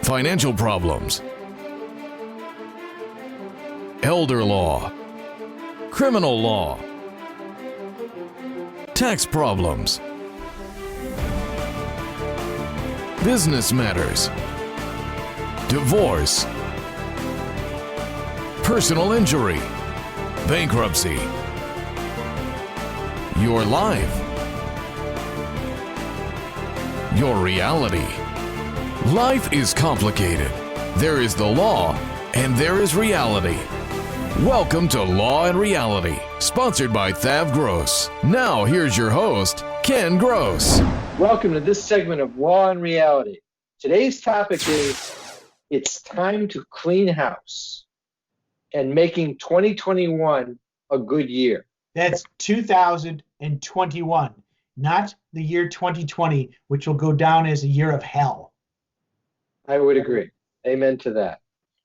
financial problems, elder law, criminal law, tax problems, business matters, divorce, personal injury, bankruptcy, your life, your reality. Life is complicated. There is the law and there is reality. Welcome to Law and Reality, sponsored by THAV GROSS. Now here's your host, Ken Gross. Welcome to this segment of Law and Reality. Today's topic is it's time to clean house and making 2021 a good year. That's 2021, not the year 2020, which will go down as a year of hell. I would agree. Amen to that.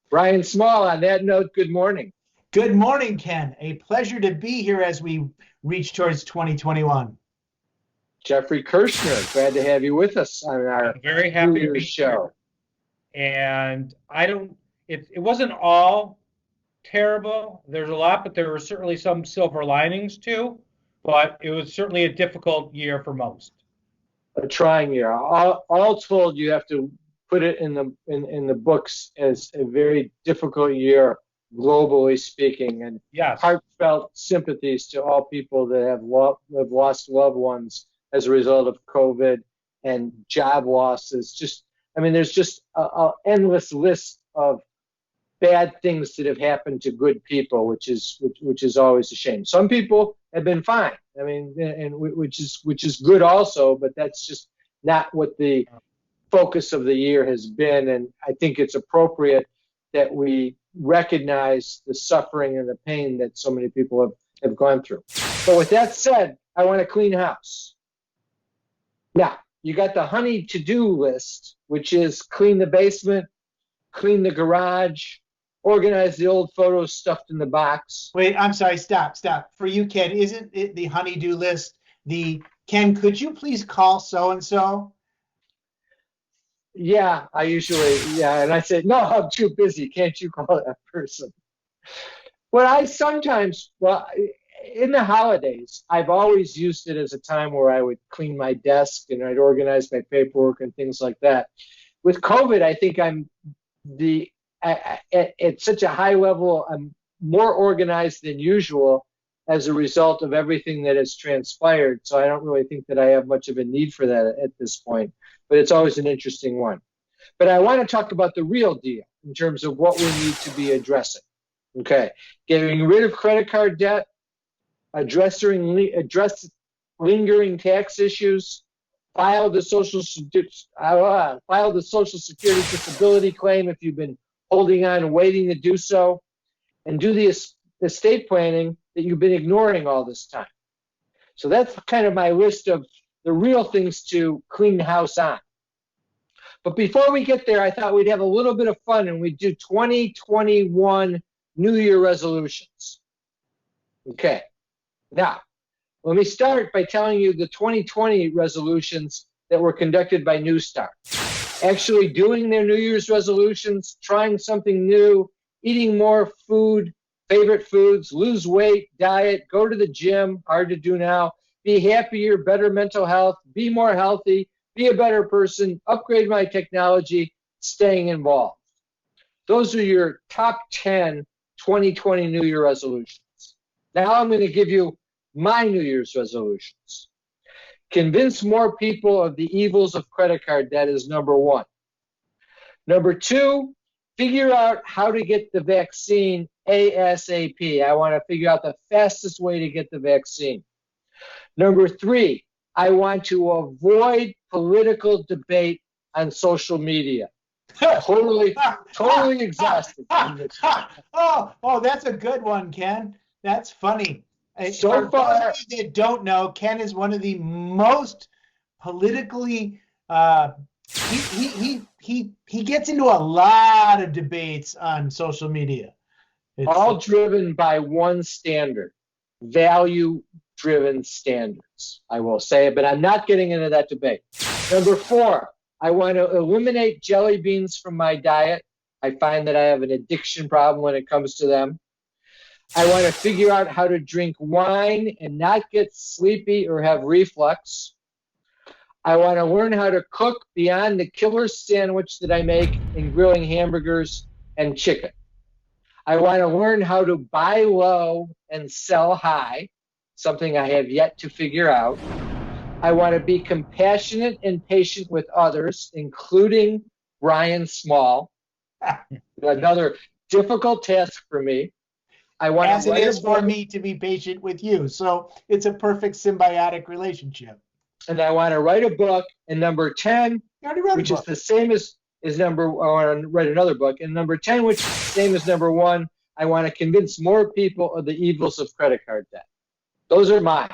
Brian Small, on that note, good morning. Good morning, Ken. A pleasure to be here as we reach towards 2021. Jeffrey Kirshner, glad to have you with us on our I'm very happy to be show. And it wasn't all terrible. There's a lot, but there were certainly some silver linings too. But it was certainly a difficult year for most. A trying year. All told, you have to put it in the books as a very difficult year, globally speaking, and Yes. heartfelt sympathies to all people that have lost loved ones as a result of COVID and job losses. There's just an endless list of bad things that have happened to good people, which is always a shame. Some people have been fine. Which is good also, but that's just not what the focus of the year has been. And I think it's appropriate that we recognize the suffering and the pain that so many people have gone through. But with that said, I want to clean house. Now, you got the honey to-do list, which is clean the basement, clean the garage, organize the old photos stuffed in the box. Wait, I'm sorry. Stop. For you, Ken, isn't it the honey-do list? Ken, could you please call so-and-so? Yeah, and I said, no, I'm too busy. Can't you call that person? In the holidays, I've always used it as a time where I would clean my desk and I'd organize my paperwork and things like that. With COVID, I think I'm at such a high level, I'm more organized than usual as a result of everything that has transpired. So I don't really think that I have much of a need for that at this point, but it's always an interesting one. But I want to talk about the real deal in terms of what we need to be addressing. Okay, getting rid of credit card debt, address lingering tax issues, file the Social Security disability claim if you've been holding on and waiting to do so, and do the estate planning that you've been ignoring all this time. So that's kind of my list of the real things to clean the house on. But before we get there, I thought we'd have a little bit of fun and we'd do 2021 New Year resolutions. Okay. Now, let me start by telling you the 2020 resolutions that were conducted by New Start. Actually doing their New Year's resolutions, trying something new, eating more food, favorite foods, lose weight, diet, go to the gym, hard to do now, be happier, better mental health, be more healthy, be a better person, upgrade my technology, staying involved. Those are your top 10 2020 New Year resolutions. Now I'm going to give you my New Year's resolutions. Convince more people of the evils of credit card debt is number one. Number two, figure out how to get the vaccine ASAP. I want to figure out the fastest way to get the vaccine. Number three, I want to avoid political debate on social media. Totally exhausted. Oh, that's a good one, Ken. That's funny. So For far, those of you that don't know, Ken is one of the most politically. He gets into a lot of debates on social media. All driven by one standard: value-driven standards. I will say it, but I'm not getting into that debate. Number four, I want to eliminate jelly beans from my diet. I find that I have an addiction problem when it comes to them. I want to figure out how to drink wine and not get sleepy or have reflux. I want to learn how to cook beyond the killer sandwich that I make in grilling hamburgers and chicken. I want to learn how to buy low and sell high, something I have yet to figure out. I want to be compassionate and patient with others, including Ryan Small. Another difficult task for me. I want As to it is for me to be patient with you. So it's a perfect symbiotic relationship. And I want to write a book. And number 10, You already wrote which a is book. the same as number, I want to write another book. And number 10, which is the same as number 1, I want to convince more people of the evils of credit card debt. Those are mine.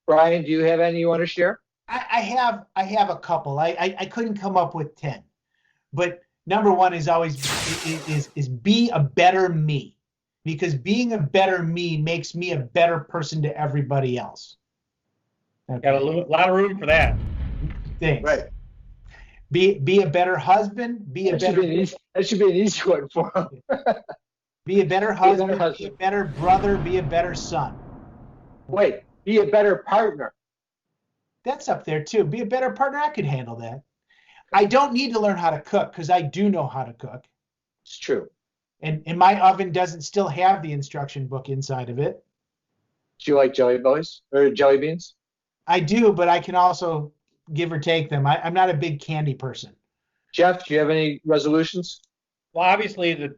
Brian, do you have any you want to share? I have a couple. I couldn't come up with 10. But number 1 is always is be a better me. Because being a better me makes me a better person to everybody else. Okay. Got a lot of room for that. Thanks. Right. Be a better husband. Be a That should better be an easy one for him. be a better husband. Be a better brother. Be a better son. Wait, be a better partner. That's up there too. Be a better partner. I could handle that. I don't need to learn how to cook because I do know how to cook. It's true. And my oven doesn't still have the instruction book inside of it. Do you like jelly bellies or jelly beans? I do, but I can also give or take them. I'm not a big candy person. Jeff, do you have any resolutions? Well, obviously,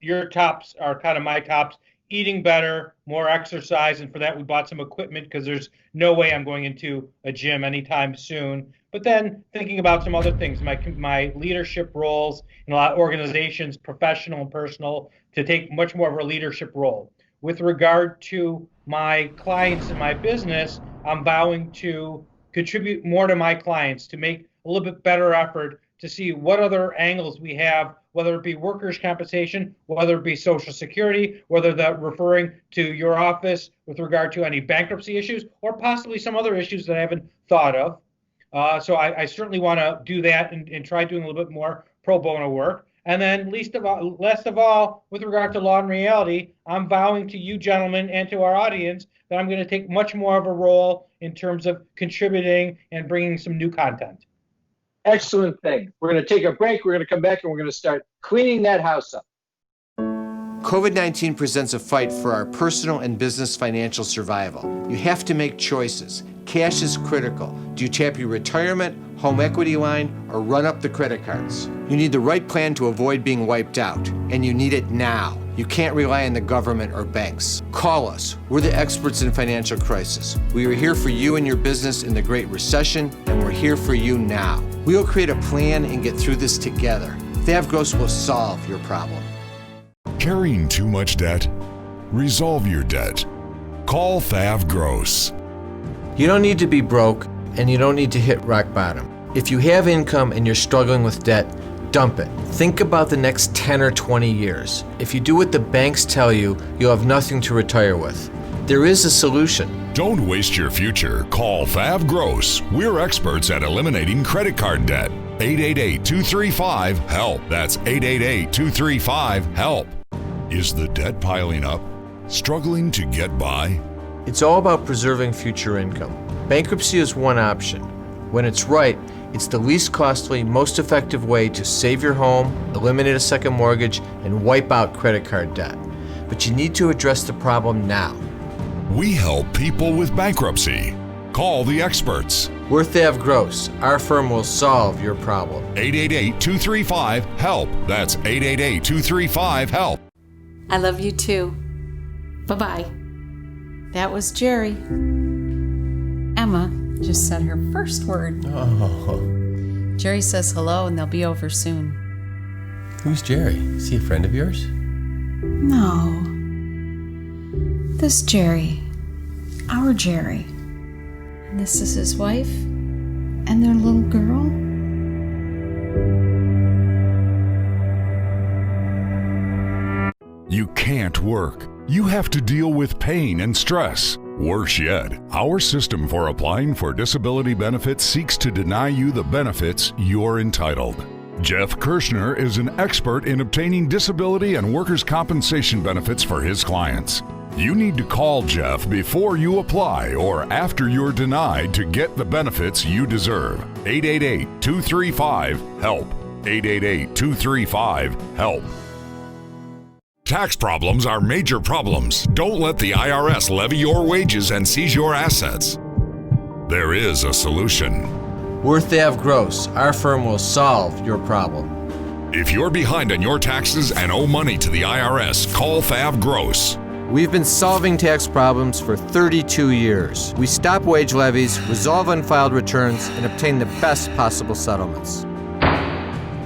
your tops are kind of my tops. Eating better, more exercise, and for that we bought some equipment because there's no way I'm going into a gym anytime soon. But then thinking about some other things, my leadership roles in a lot of organizations, professional and personal, to take much more of a leadership role. With regard to my clients and my business, I'm vowing to contribute more to my clients, to make a little bit better effort to see what other angles we have, whether it be workers' compensation, whether it be Social Security, whether that referring to your office with regard to any bankruptcy issues, or possibly some other issues that I haven't thought of. So I certainly want to do that and try doing a little bit more pro bono work. And then least of all, with regard to Law and Reality, I'm vowing to you gentlemen and to our audience that I'm going to take much more of a role in terms of contributing and bringing some new content. Excellent thing. We're going to take a break. We're going to come back and we're going to start cleaning that house up. COVID-19 presents a fight for our personal and business financial survival. You have to make choices. Cash is critical. Do you tap your retirement, home equity line, or run up the credit cards? You need the right plan to avoid being wiped out, and you need it now. You can't rely on the government or banks. Call us. We're the experts in financial crisis. We are here for you and your business in the Great Recession, and we're here for you now. We will create a plan and get through this together. THAV GROSS will solve your problem. Carrying too much debt? Resolve your debt. Call THAV GROSS. You don't need to be broke, and you don't need to hit rock bottom. If you have income and you're struggling with debt, dump it. Think about the next 10 or 20 years. If you do what the banks tell you, you'll have nothing to retire with. There is a solution. Don't waste your future. Call THAV GROSS. We're experts at eliminating credit card debt. 888-235-HELP. That's 888-235-HELP. Is the debt piling up? Struggling to get by? It's all about preserving future income. Bankruptcy is one option. When it's right, it's the least costly, most effective way to save your home, eliminate a second mortgage, and wipe out credit card debt. But you need to address the problem now. We help people with bankruptcy. Call the experts. We're THAV GROSS. Our firm will solve your problem. 888-235-HELP. That's 888-235-HELP. I love you too. Bye-bye. That was Jerry. Emma just said her first word. Oh. Jerry says hello and they'll be over soon. Who's Jerry? Is he a friend of yours? No. This Jerry. Our Jerry. And this is his wife and their little girl. You can't work. You have to deal with pain and stress. Worse yet, our system for applying for disability benefits seeks to deny you the benefits you're entitled. Jeff Kirschner is an expert in obtaining disability and workers' compensation benefits for his clients. You need to call Jeff before you apply or after you're denied to get the benefits you deserve. 888-235-HELP. 888-235-HELP. Tax problems are major problems. Don't let the IRS levy your wages and seize your assets. There is a solution. We're THAV GROSS. Our firm will solve your problem. If you're behind on your taxes and owe money to the IRS, call THAV GROSS. We've been solving tax problems for 32 years. We stop wage levies, resolve unfiled returns, and obtain the best possible settlements.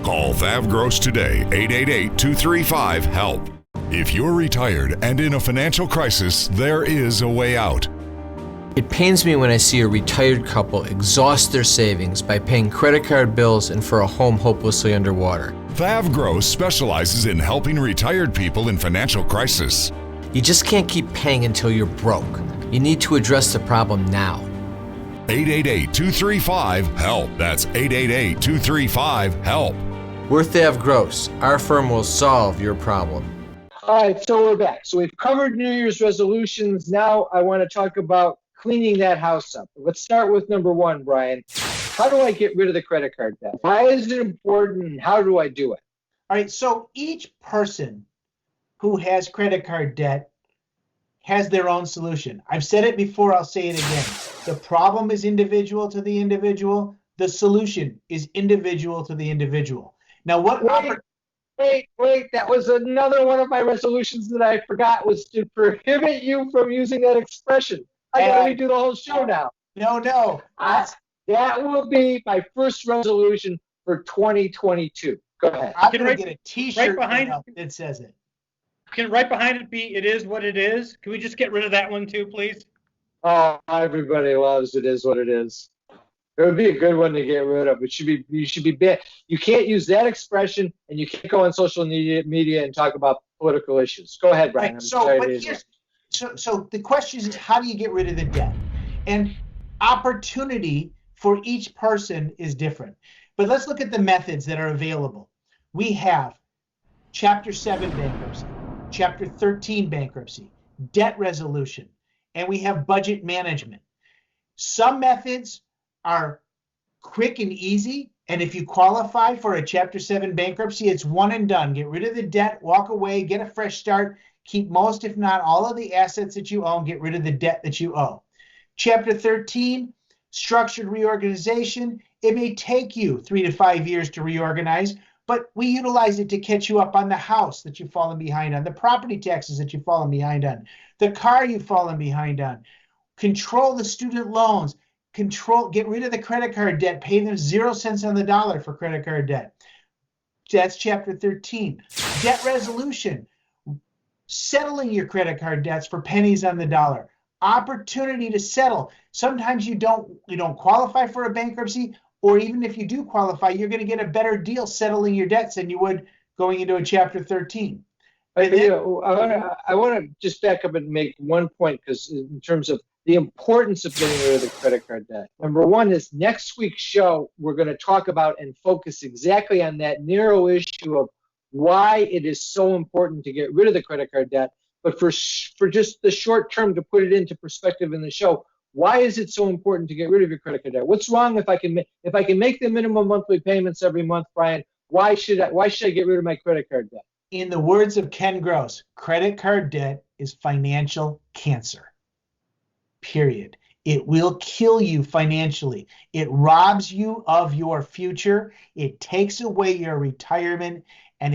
Call THAV GROSS today, 888-235-HELP. If you're retired and in a financial crisis, there is a way out. It pains me when I see a retired couple exhaust their savings by paying credit card bills and for a home hopelessly underwater. THAV GROSS specializes in helping retired people in financial crisis. You just can't keep paying until you're broke. You need to address the problem now. 888-235-HELP. That's 888-235-HELP. We're THAV GROSS. Our firm will solve your problem. All right, so we're back. So we've covered New Year's resolutions. Now I want to talk about cleaning that house up. Let's start with number one, Brian. How do I get rid of the credit card debt? Why is it important and how do I do it? All right, so each person who has credit card debt has their own solution. I've said it before, I'll say it again. The problem is individual to the individual. The solution is individual to the individual. Now, Wait, that was another one of my resolutions that I forgot was to prohibit you from using that expression. I gotta redo the whole show now. No. That will be my first resolution for 2022. Go ahead. I'm going to get a t-shirt right behind that says it. Can right behind it be "It is what it is"? Can we just get rid of that one too, please? Oh, everybody loves "It is what it is." It would be a good one to get rid of. You should be banned. You can't use that expression, and you can't go on social media and talk about political issues. Go ahead, Brian. Right. So the question is, how do you get rid of the debt? And opportunity for each person is different. But let's look at the methods that are available. We have Chapter 7 bankruptcy, Chapter 13 bankruptcy, debt resolution, and we have budget management. Some methods are quick and easy, and if you qualify for a Chapter 7 bankruptcy, it's one and done. Get rid of the debt, walk away, get a fresh start, keep most, if not all, of the assets that you own, get rid of the debt that you owe. Chapter 13, structured reorganization. It may take you 3 to 5 years to reorganize, but we utilize it to catch you up on the house that you've fallen behind on, the property taxes that you've fallen behind on, the car you've fallen behind on. Control the student loans. Get rid of the credit card debt. Pay them 0 cents on the dollar for credit card debt. That's Chapter 13. Debt resolution. Settling your credit card debts for pennies on the dollar. Opportunity to settle. Sometimes you don't qualify for a bankruptcy, or even if you do qualify, you're going to get a better deal settling your debts than you would going into a Chapter 13. I want to just back up and make one point, because in terms of the importance of getting rid of the credit card debt. Number one is next week's show, we're going to talk about and focus exactly on that narrow issue of why it is so important to get rid of the credit card debt. But for just the short term, to put it into perspective in the show, why is it so important to get rid of your credit card debt? What's wrong if I can make the minimum monthly payments every month, Brian? Why should I get rid of my credit card debt? In the words of Ken Gross, credit card debt is financial cancer. Period. It will kill you financially. It robs you of your future. It takes away your retirement, and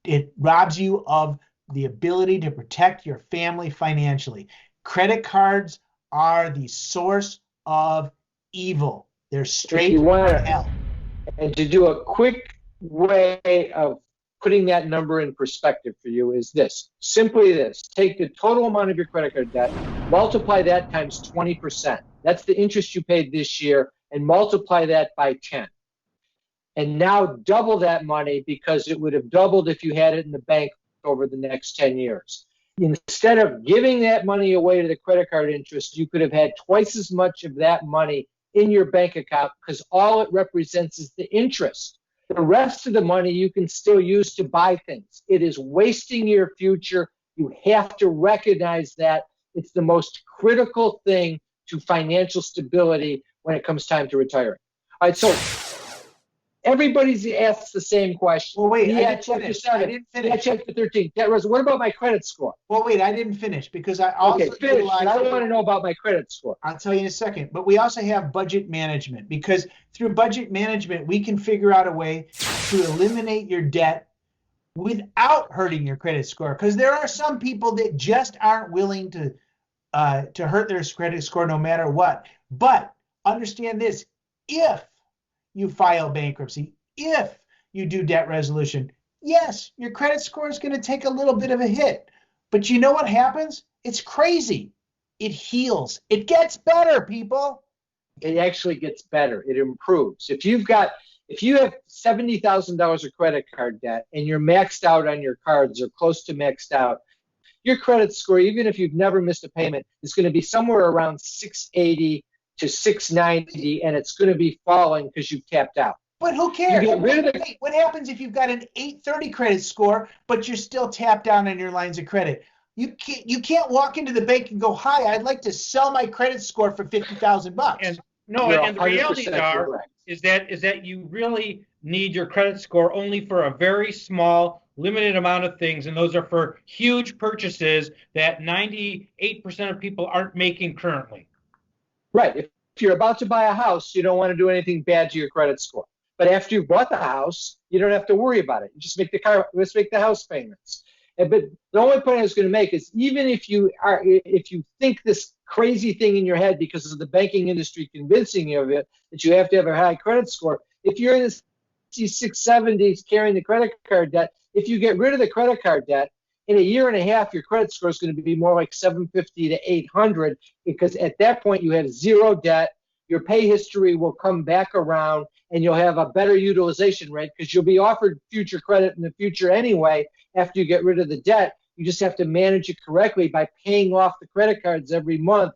it robs you of the ability to protect your family financially. Credit cards are the source of evil. They're straight from hell. And to do a quick way of putting that number in perspective for you is simply this. Take the total amount of your credit card debt, multiply that times 20%. That's the interest you paid this year, and multiply that by 10. And now double that money, because it would have doubled if you had it in the bank over the next 10 years. Instead of giving that money away to the credit card interest, you could have had twice as much of that money in your bank account, because all it represents is the interest. The rest of the money you can still use to buy things. It is wasting your future. You have to recognize that. It's the most critical thing to financial stability when it comes time to retire. All right, so everybody's asked the same question. Well, wait, I didn't finish. I didn't finish. checked the 13. What about my credit score? Well, wait, I didn't finish because I also finish. I want to know about my credit score. I'll tell you in a second. But we also have budget management, because through budget management, we can figure out a way to eliminate your debt without hurting your credit score. Because there are some people that just aren't willing to hurt their credit score no matter what. But understand this: if you file bankruptcy, if you do debt resolution, yes, your credit score is going to take a little bit of a hit. But you know what happens? It's crazy. It heals. It gets better, people. It actually gets better. It improves. If you have $70,000 of credit card debt and you're maxed out on your cards or close to maxed out, your credit score, even if you've never missed a payment, is going to be somewhere around 680 to 690, and it's going to be falling because you've tapped out. But who cares? You get rid of the- What happens if you've got an 830 credit score, but you're still tapped down on your lines of credit? You can't walk into the bank and go, "Hi, I'd like to sell my credit score for $50,000." And You're and the reality 100% are correct. is that you really need your credit score only for a very small, limited amount of things, and those are for huge purchases that 98% of people aren't making currently. Right. If you're about to buy a house, you don't want to do anything bad to your credit score. But after you've bought the house, you don't have to worry about it. You just make the house payments. But the only point I was going to make is, even if you think this crazy thing in your head because of the banking industry convincing you of it, that you have to have a high credit score, if you're in the 670s carrying the credit card debt, if you get rid of the credit card debt, in a year and a half, your credit score is going to be more like 750 to 800, because at that point you have zero debt. Your pay history will come back around, and you'll have a better utilization rate because you'll be offered future credit in the future anyway after you get rid of the debt. You just have to manage it correctly by paying off the credit cards every month.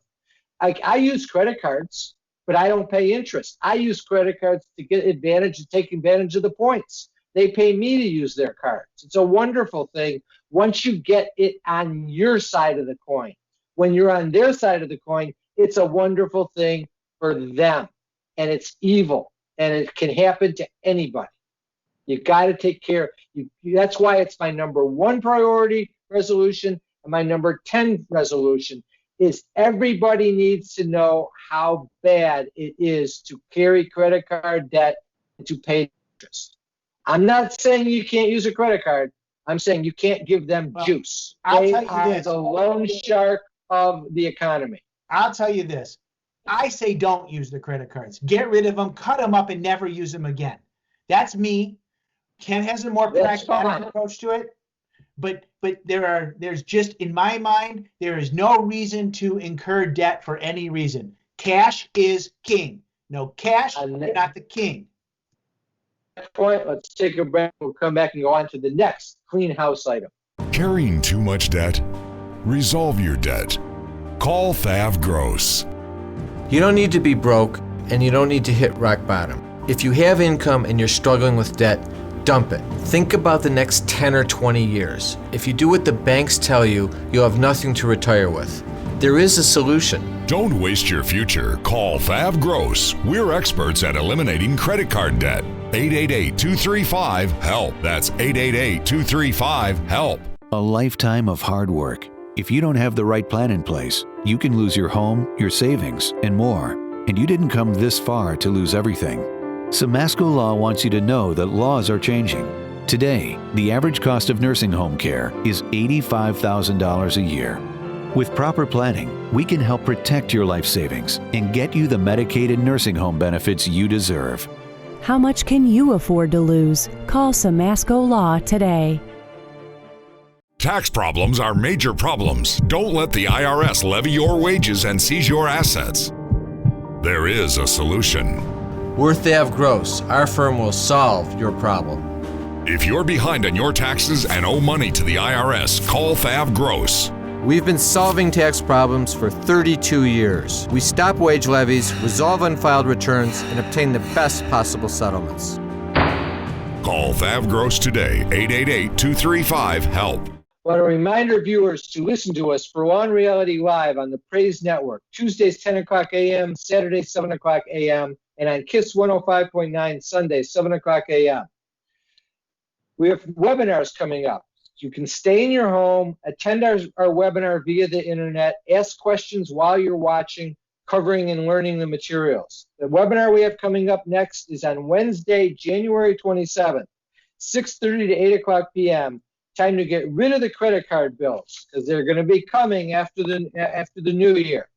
I use credit cards, but I don't pay interest. I use credit cards to take advantage of the points. They pay me to use their cards. It's a wonderful thing once you get it on your side of the coin. When you're on their side of the coin, it's a wonderful thing for them, and it's evil, and it can happen to anybody. You got to take care. That's why it's my number 1 priority resolution, and my number 10 resolution is everybody needs to know how bad it is to carry credit card debt and to pay interest. I'm not saying you can't use a credit card. I'm saying you can't give them juice. They are the loan shark of the economy. I'll tell you this. I say don't use the credit cards. Get rid of them, cut them up, and never use them again. That's me. Ken has a more pragmatic approach to it. But there's just, in my mind, there is no reason to incur debt for any reason. Cash is king. No cash, you're not the king. Point. Let's take a break. We'll come back and go on to the next clean house item. Carrying too much debt? Resolve your debt. Call THAV GROSS. You don't need to be broke, and you don't need to hit rock bottom. If you have income and you're struggling with debt, dump it. Think about the next 10 or 20 years. If you do what the banks tell you, you'll have nothing to retire with. There is a solution. Don't waste your future. Call THAV GROSS. We're experts at eliminating credit card debt. 888-235-HELP. That's 888-235-HELP. A lifetime of hard work. If you don't have the right plan in place, you can lose your home, your savings, and more. And you didn't come this far to lose everything. Samasco Law wants you to know that laws are changing. Today, the average cost of nursing home care is $85,000 a year. With proper planning, we can help protect your life savings and get you the Medicaid nursing home benefits you deserve. How much can you afford to lose? Call Samasco Law today. Tax problems are major problems. Don't let the IRS levy your wages and seize your assets. There is a solution. We're THAV GROSS. Our firm will solve your problem. If you're behind on your taxes and owe money to the IRS, call THAV GROSS. We've been solving tax problems for 32 years. We stop wage levies, resolve unfiled returns, and obtain the best possible settlements. Call THAV GROSS today, 888-235-HELP. I want to remind our viewers to listen to us for Law and Reality Live on the Praise Network, Tuesdays 10 o'clock a.m., Saturdays 7 o'clock a.m., and on KISS 105.9 Sundays 7 o'clock a.m. We have webinars coming up. You can stay in your home, attend our webinar via the internet, ask questions while you're watching, covering and learning the materials. The webinar we have coming up next is on Wednesday, January 27th, 6:30 to 8 o'clock p.m. Time to get rid of the credit card bills because they're going to be coming after the new year.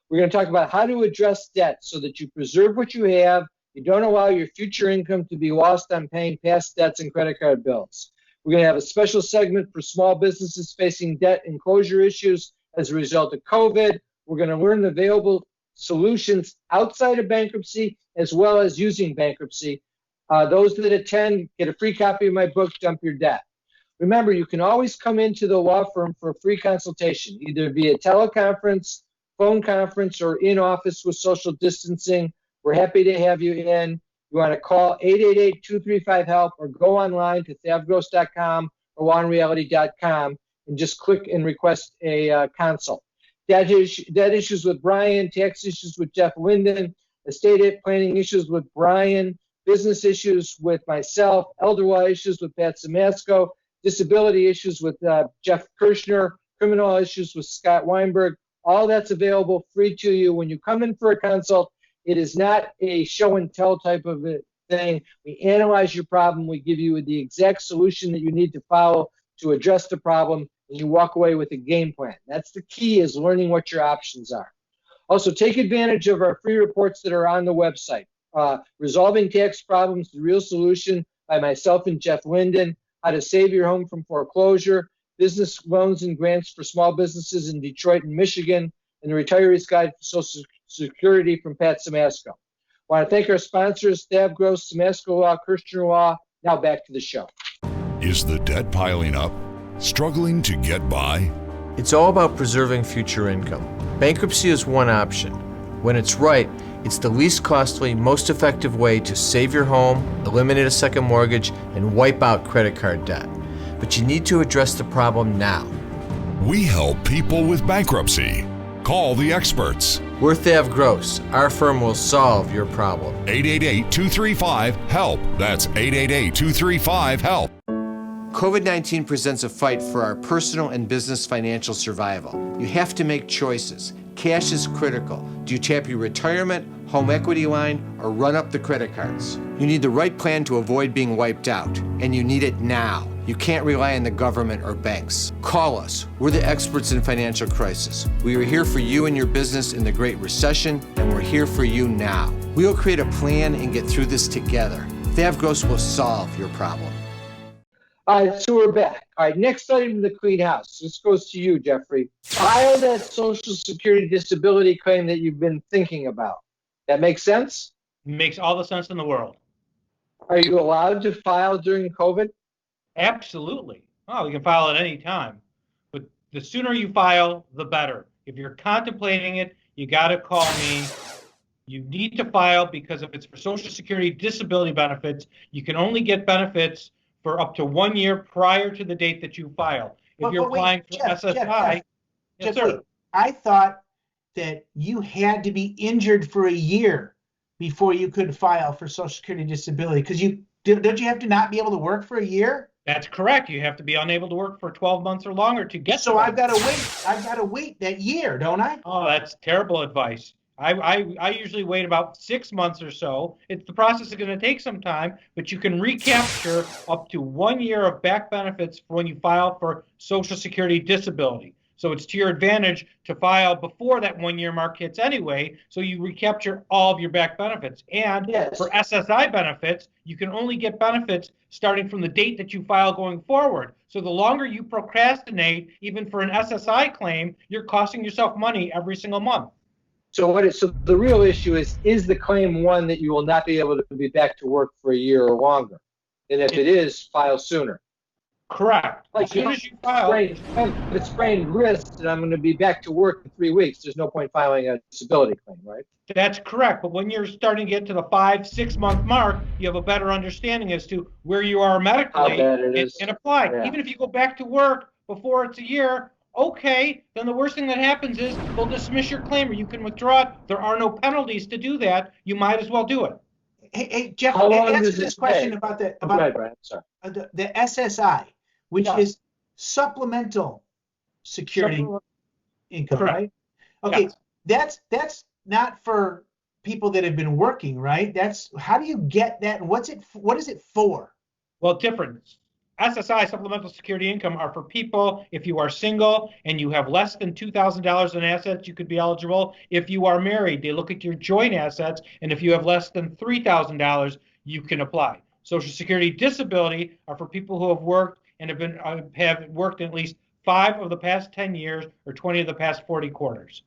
We're going to talk about how to address debt so that you preserve what you have. You don't allow your future income to be lost on paying past debts and credit card bills. We're going to have a special segment for small businesses facing debt and closure issues as a result of COVID. We're going to learn the available solutions outside of bankruptcy as well as using bankruptcy. Those that attend get a free copy of my book, Dump Your Debt. Remember, you can always come into the law firm for a free consultation, either via teleconference, phone conference, or in office with social distancing. We're happy to have you in. You want to call 888-235-HELP or go online to thavgross.com or lawandreality.com and just click and request a consult. Debt issues with Brian, tax issues with Jeff Linden, estate planning issues with Brian, business issues with myself, elder law issues with Pat Samasco, disability issues with Jeff Kirshner, criminal issues with Scott Weinberg. All that's available free to you when you come in for a consult. It is not a show and tell type of a thing. We analyze your problem. We give you the exact solution that you need to follow to address the problem, and you walk away with a game plan. That's the key, is learning what your options are. Also, take advantage of our free reports that are on the website. Resolving Tax Problems, The Real Solution by myself and Jeff Linden, How to Save Your Home from Foreclosure, Business Loans and Grants for Small Businesses in Detroit and Michigan, and the Retiree's Guide for Social Security from Pat Samasco. I want to thank our sponsors, THAV GROSS, Samasco Law, Kirshner Law. Now back to the show. Is the debt piling up? Struggling to get by? It's all about preserving future income. Bankruptcy is one option. When it's right, it's the least costly, most effective way to save your home, eliminate a second mortgage, and wipe out credit card debt. But you need to address the problem now. We help people with bankruptcy. Call the experts. We're THAV GROSS. Our firm will solve your problem. 888-235-HELP. That's 888-235-HELP. COVID-19 presents a fight for our personal and business financial survival. You have to make choices. Cash is critical. Do you tap your retirement, home equity line, or run up the credit cards? You need the right plan to avoid being wiped out, and you need it now. You can't rely on the government or banks. Call us. We're the experts in financial crisis. We were here for you and your business in the Great Recession, and we're here for you now. We'll create a plan and get through this together. THAV GROSS will solve your problem. All right, so we're back. All right, next item in the clean house. This goes to you, Jeffrey. File that Social Security disability claim that you've been thinking about. That makes sense? Makes all the sense in the world. Are you allowed to file during COVID? Absolutely. Oh, you can file at any time. But the sooner you file, the better. If you're contemplating it, you got to call me. You need to file because if it's for Social Security disability benefits, you can only get benefits for up to 1 year prior to the date that you file. If you're applying for SSI, yes, sir. I thought that you had to be injured for a year before you could file for Social Security disability. Because don't you have to not be able to work for a year? That's correct. You have to be unable to work for 12 months or longer to get. So I've got to wait. I've got to wait that year, don't I? Oh, that's terrible advice. I usually wait about 6 months or so. The process is going to take some time, but you can recapture up to 1 year of back benefits when you file for Social Security disability. So it's to your advantage to file before that 1 year mark hits anyway, so you recapture all of your back benefits. And yes, for SSI benefits, you can only get benefits starting from the date that you file going forward. So the longer you procrastinate, even for an SSI claim, you're costing yourself money every single month. So the real issue is the claim one that you will not be able to be back to work for a year or longer? And if it is, file sooner. Correct. As soon as you file, If it's sprained wrist and I'm going to be back to work in 3 weeks, there's no point filing a disability claim, right? that's correct. But when you're starting to get to the 5-6 month mark, you have a better understanding as to where you are medically and apply. Yeah. Even if you go back to work before it's a year, okay, then the worst thing that happens is they'll dismiss your claim or you can withdraw it. There are no penalties to do that. You might as well do it. Hey Jeff, How long answer does this it question take? about Go ahead, Brian. Sorry. the SSI, which is supplemental security income, Correct. right? Okay, Yes. that's not for people that have been working, right? That's how do you get that, and what is it for? Well, different. SSI, supplemental security income, are for people if you are single and you have less than $2,000 in assets, you could be eligible. If you are married, they look at your joint assets, and if you have less than $3,000, you can apply. Social Security disability are for people who have worked and have worked in at least 5 of the past 10 years or 20 of the past 40 quarters.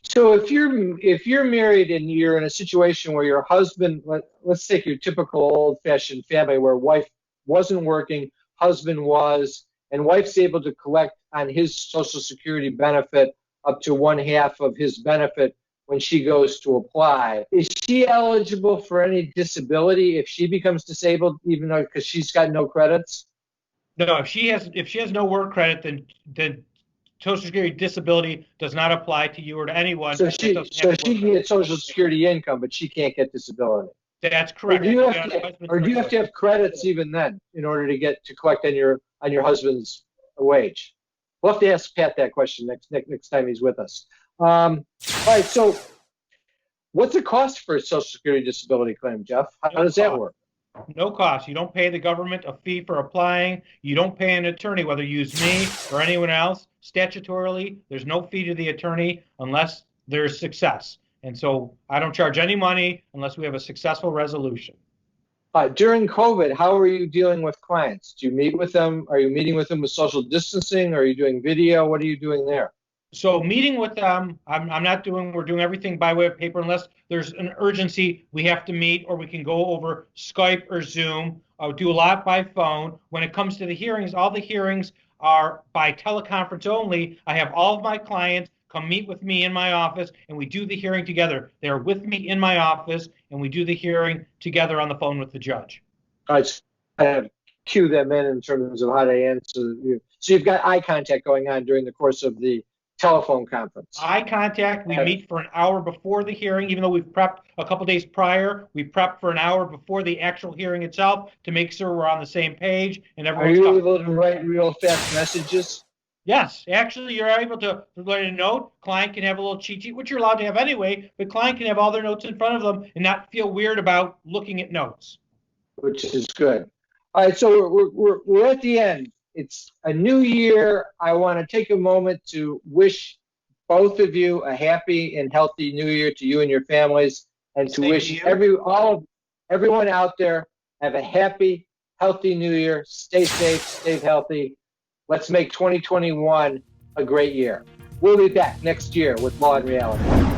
So if you're married and you're in a situation where your husband, let's take your typical old-fashioned family where wife wasn't working, husband was, and wife's able to collect on his Social Security benefit up to 1/2 of his benefit when she goes to apply. Is she eligible for any disability if she becomes disabled, even though because she's got no credits? No, if she has no work credit, then Social Security disability does not apply to you or to anyone. So she can get Social Security income, but she can't get disability. That's correct. Or do you have to have credits even then in order to collect on your husband's wage? We'll have to ask Pat that question next time he's with us. All right. So, what's the cost for a Social Security disability claim, Jeff? How does that work? No cost. You don't pay the government a fee for applying. You don't pay an attorney, whether you use me or anyone else. Statutorily, there's no fee to the attorney unless there's success. And so I don't charge any money unless we have a successful resolution. During COVID, how are you dealing with clients? Do you meet with them? Are you meeting with them with social distancing? Are you doing video? What are you doing there? So meeting with them, we're doing everything by way of paper unless there's an urgency. We have to meet, or we can go over Skype or Zoom. I'll do a lot by phone. When it comes to the hearings, all the hearings are by teleconference only. I have all of my clients come meet with me in my office, and we do the hearing together. They're with me in my office, and we do the hearing together on the phone with the judge. All right, so I have to cue them in terms of how to answer you. So you've got eye contact going on during the course of the telephone conference. Eye contact, we meet for an hour before the hearing, even though we've prepped a couple days prior. We prep for an hour before the actual hearing itself to make sure we're on the same page and everyone's Are you able to write real fast messages? Yes, actually, you're able to write a note. Client can have a little cheat sheet, which you're allowed to have anyway, but client can have all their notes in front of them and not feel weird about looking at notes. Which is good. All right, so we're at the end. It's a new year. I want to take a moment to wish both of you a happy and healthy new year to you and your families, and to wish everyone out there have a happy, healthy new year. Stay safe, stay healthy. Let's make 2021 a great year. We'll be back next year with Law and Reality.